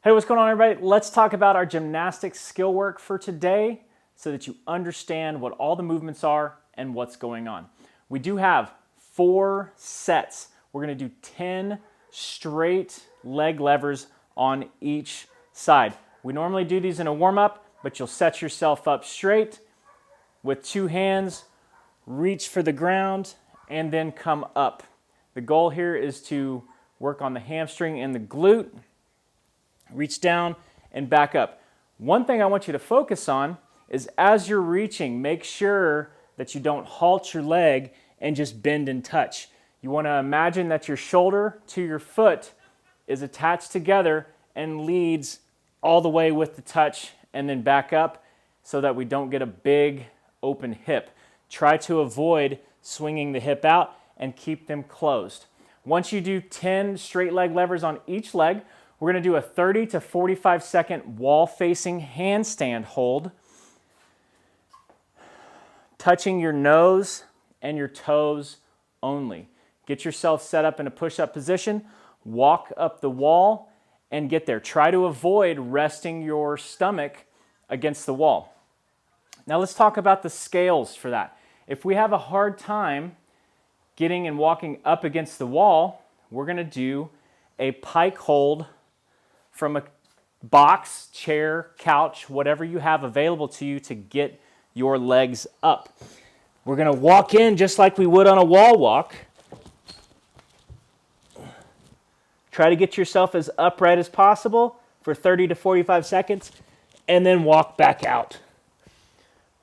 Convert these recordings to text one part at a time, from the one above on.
Hey, what's going on, everybody? Let's talk about our gymnastics skill work for today so that you understand what all the movements are and what's going on. We do have 4 sets. We're going to do 10 straight leg levers on each side. We normally do these in a warm-up, but you'll set yourself up straight with 2 hands, reach for the ground, and then come up. The goal here is to work on the hamstring and the glute. Reach down and back up. One thing I want you to focus on is as you're reaching, make sure that you don't halt your leg and just bend and touch. You want to imagine that your shoulder to your foot is attached together and leads all the way with the touch and then back up so that we don't get a big open hip. Try to avoid swinging the hip out and keep them closed. Once you do 10 straight leg levers on each leg, we're going to do a 30 to 45 second wall-facing handstand hold, touching your nose and your toes only. Get yourself set up in a push-up position, walk up the wall, and get there. Try to avoid resting your stomach against the wall. Now let's talk about the scales for that. If we have a hard time getting and walking up against the wall, we're going to do a pike hold from a box, chair, couch, whatever you have available to you to get your legs up. We're going to walk in just like we would on a wall walk. Try to get yourself as upright as possible for 30 to 45 seconds and then walk back out.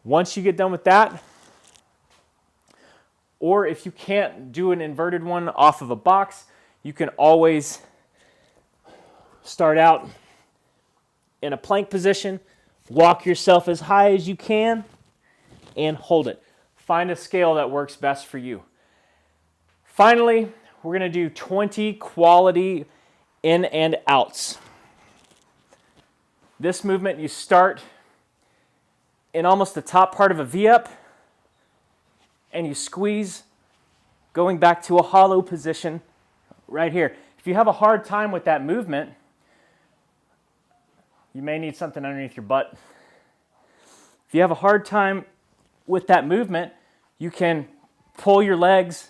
Once you get done with that, or if you can't do an inverted one off of a box, you can always start out in a plank position, walk yourself as high as you can, and hold it. Find a scale that works best for you. Finally, we're going to do 20 quality in and outs. This movement, you start in almost the top part of a V-up, and you squeeze, going back to a hollow position right here. If you have a hard time with that movement, you may need something underneath your butt. If you have a hard time with that movement, you can pull your legs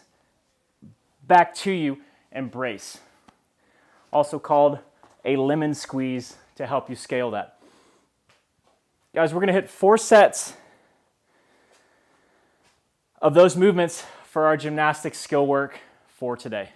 back to you and brace. Also called a lemon squeeze to help you scale that. Guys, we're going to hit 4 sets of those movements for our gymnastics skill work for today.